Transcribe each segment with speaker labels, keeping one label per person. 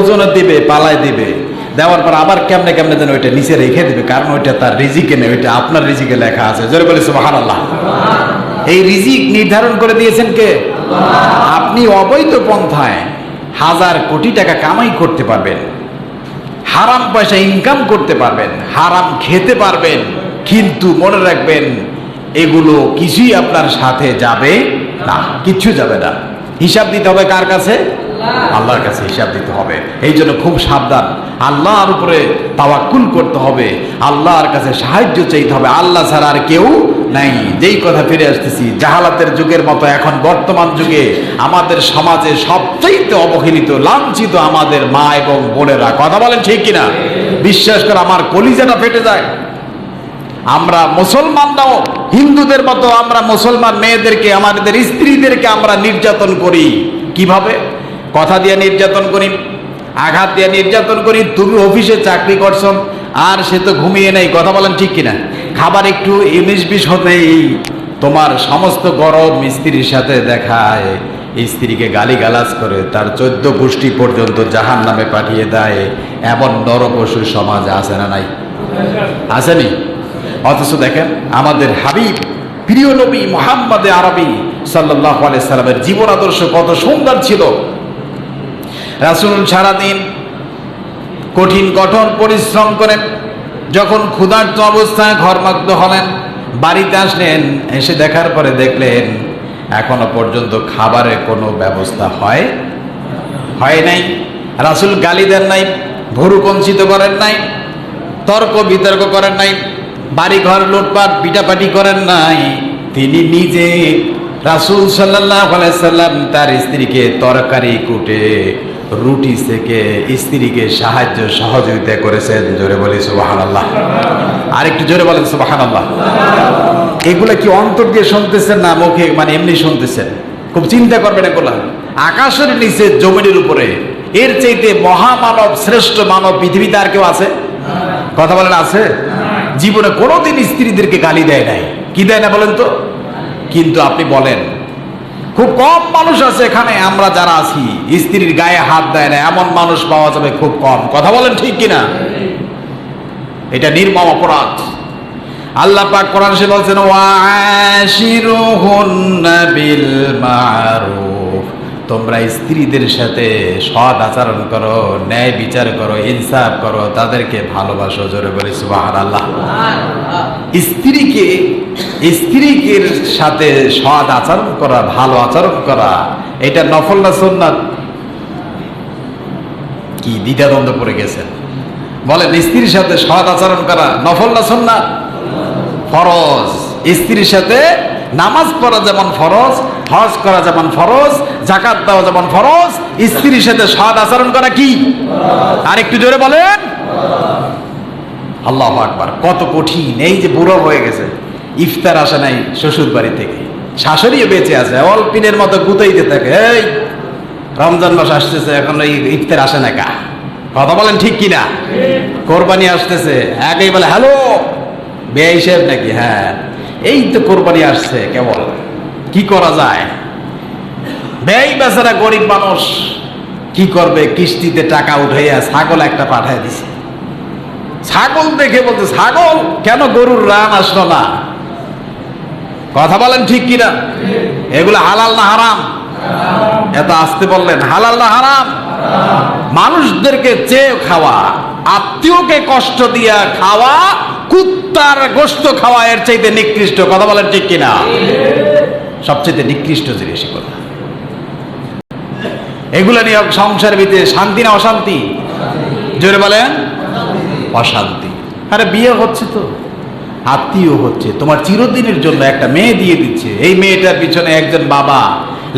Speaker 1: ওজনে দিবে, পালায় দিবে, দেওয়ার পর আবার কেমনে কেমনে যেন ওইটা নিচে রেখে দিবে, কারণ ওইটা তার রিজিকে নেই, ওইটা আপনার রিজিকে লেখা আছে। জোরে বলি সুবহানাল্লাহ। এই রিজিক নির্ধারণ করে দিয়েছেন কে? আপনি অবৈধ পন্থায় হাজার কোটি টাকা কামাই করতে পারবেন, হারাম পয়সা ইনকাম করতে পারবেন, হারাম খেতে পারবেন, কিন্তু মনে রাখবেন এগুলো কিছুই আপনার সাথে যাবে না, কিচ্ছু যাবে না। হিসাব দিতে হবে কার কাছে? আল্লাহর কাছে হিসাব দিতে হবে। এই জন্য খুব সাবধান, আল্লাহর উপরে তাওয়াক্কুল করতে হবে, আল্লাহর কাছে সাহায্য চাইতে হবে, আল্লাহ ছাড়া আর কেউ নাই। যেই কথা ফিরে আসতেছি, জাহালাতের যুগের মতো এখন বর্তমান যুগে আমাদের সমাজে সবচেয়ে অবহেলিত, লাঞ্ছিত আমাদের মা এবং বোনেরা। কথা বলেন ঠিক কিনা? বিশ্বাস করে আমার কলিজাটা ফেটে যায়। আমরা মুসলমানরাও হিন্দুদের মতো আমরা মুসলমান মেয়েদেরকে, আমাদের স্ত্রীদেরকে আমরা নির্যাতন করি। কিভাবে? কথা দিয়ে নির্যাতন করি, আঘাত দিয়ে নির্যাতন করি। তুমি অফিসে চাকরি করছো আর সে তো ঘুমিয়ে নেই। কথা বলেন ঠিক কিনা? খাবার একটু 19-20 হতেই তোমার সমস্ত গরম স্ত্রীর সাথে দেখায়, স্ত্রীকে গালিগালাজ করে তার 14 গোষ্ঠী পর্যন্ত জাহান্নামে পাঠিয়ে দেয়। এমন নরপশু সমাজ আছে না নাই? আসেনি? অথচ দেখেন আমাদের হাবিব প্রিয় নবী মুহাম্মদ আরবি সাল্লাল্লাহু আলাইহি সাল্লামের জীবন আদর্শ কত সুন্দর ছিল। রাসূল সারাদিন কঠিন কঠোর পরিশ্রম করেন, যখন ক্ষুধার্ত অবস্থায় ঘরমগ্ন হলেন, বাড়িতে আসলেন, এসে দেখার পরে দেখলেন এখনো পর্যন্ত খাবারের কোনো ব্যবস্থা হয় নাই। রাসূল গালি দেন নাই, ভুরু কঞ্চিত করেন নাই, তর্ক বিতর্ক করেন নাই, বাড়ি ঘর লুটপাট পিটাপাটি করেন নাই। তিনি নিজে রাসূল সাল্লাল্লাহু আলাইহি সাল্লাম তার স্ত্রীকে তরকারি কুটে, রুটি থেকে স্ত্রীকে সাহায্য সহযোগিতা করেছেন। জোরে বলি সুবহানাল্লাহ। আর একটু জোরে বলেন সুবহানাল্লাহ। এগুলা কি অন্তর দিয়ে শুনতেছেন না মুখে মানে এমনি শুনতেছেন? খুব চিন্তা করবেন এগুলা। আকাশের নিচে জমিনের উপরে এর চাইতে মহামানব, শ্রেষ্ঠ মানব পৃথিবীতে আর কেউ আছে? কথা বলেন আছে? জীবনে কোনোদিন স্ত্রীদেরকে গালি দেয় নাই। কি দেয় না বলেন তো? কিন্তু আপনি বলেন খুব কম মানুষ আছে এখানে আমরা যারা আছি স্ত্রীর গায়ে হাত দেয় না, এমন মানুষ পাওয়া যাবে খুব কম। কথা বলেন ঠিক কিনা? এটা নির্মম অপরাধ। আল্লাহ পাক কোরআন শরীফে বলছেন ওয়াশিরুহুন্না বিল মারুফ, তোমরা স্ত্রীদের সাথে সৎ আচরণ করো, ন্যায় বিচার করো, ইনসাফ করো, তাদেরকে ভালোবাসো। জোরে বলি সুবহানাল্লাহ। স্ত্রীকে সাথে সৎ আচরণ করা, ভালো আচরণ করা, এটা নফল না সুন্নাত? কি দ্বিধাদ্বন্দ্ব পড়ে গেছেন? বলেন স্ত্রীর সাথে সৎ আচরণ করা নফল না সুন্নাত? ফরজ। স্ত্রীর সাথে নামাজ পড়া যেমন ফরজ, হজ করা যেমন ফরজ, যাকাত দেওয়া যেমন ফরজ, স্ত্রীর সাথে সৎ আচরণ করা কি? আর একটু জোরে বলেন। আল্লাহু আকবার, কত কঠিন। এই যে বুড়ো হয়ে গেছে, ইফতার আসে নাই শ্বশুর বাড়ি থেকে, শাশুড়িও বেঁচে আছে, অল্পিনের মতো গুতাইতে থাকে, এই রমজান মাস আসতেছে এখন এই ইফতার আসে না কা? কথা বলেন ঠিক কিনা? কোরবানি আসতেছে, আগেই বলে হ্যালো বেয়াই সাহেব নাকি? হ্যাঁ এই তো কোরবানি আসছে, কেবল কি করা যায়? বেয়াই বেচারা গরিব মানুষ কি করবে? কিস্তিতে টাকা উঠাইয়া ছাগল একটা পাঠায় দিছে। ছাগল দেখে বলতে, ছাগল কেন গরুর রান আসলো না? কথা বলেন ঠিক কিনা? এগুলো হালাল না হারাম? এত আসতে বললেন, হালাল না হারাম? মানুষদেরকে চেয়ে খাওয়া, আত্মীয়কে কষ্ট দিয়া খাওয়া, কুত্তার গোশত খাওয়া এর চাইতে নিকৃষ্ট। কথা বলেন ঠিক কিনা? সবচেয়ে নিকৃষ্ট জিনিস এগুলো। এগুলো নিয়ে সংসারের ভিতরে শান্তি না অশান্তি? জোরে বলেন অশান্তি। আরে বিয়ে হচ্ছে তো, আত্মীয় হচ্ছে, তোমার চিরদিনের জন্য একটা মেয়ে দিয়ে দিচ্ছে, এই মেয়েটার পিছনে একজন বাবা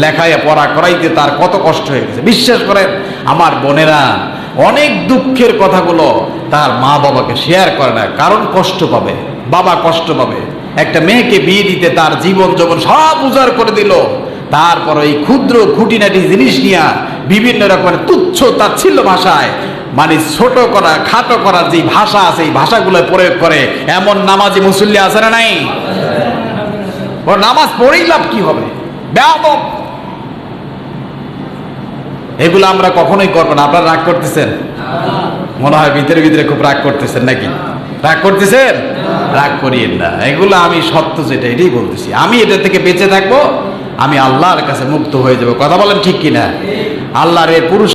Speaker 1: লেখায় পড়া করাইতে তার কত কষ্ট হয়ে গেছে। বিশ্বাস করেন আমার বোনেরা অনেক দুঃখের কথাগুলো তার মা বাবাকে শেয়ার করে না, কারণ কষ্ট পাবে, বাবা কষ্ট পাবে। একটা মেয়েকে বিয়ে দিতে তার জীবন যখন সব উজাড় করে দিল, তারপর এই ক্ষুদ্র খুঁটিনাটি জিনিস নিয়ে বিভিন্ন রকমের তুচ্ছ তাচ্ছিল্য ভাষায় মানে ছোট করা, খাটো করা যে ভাষা আছে, এই ভাষাগুলো প্রয়োগ করে এমন নামাজি মুসল্লি আছে না নাই? ও নামাজ পড়েই লাভ কি হবে? বেয়াদব। এগুলো আমরা কখনোই করবো না। আপনারা রাগ করতেছেন? মনে হয় ভিতরে ভিতরে খুব রাগ করতেছেন নাকি? রাগ করতেছেন? রাগ করিয়েন না। এগুলো আমি সত্য যেটা এটাই বলতেছি। আমি এটা থেকে বেঁচে থাকবো, আমি আল্লাহর কাছে মুক্ত হয়ে যাব। কথা বলেন ঠিক কিনা? আল্লাহর এই পুরুষ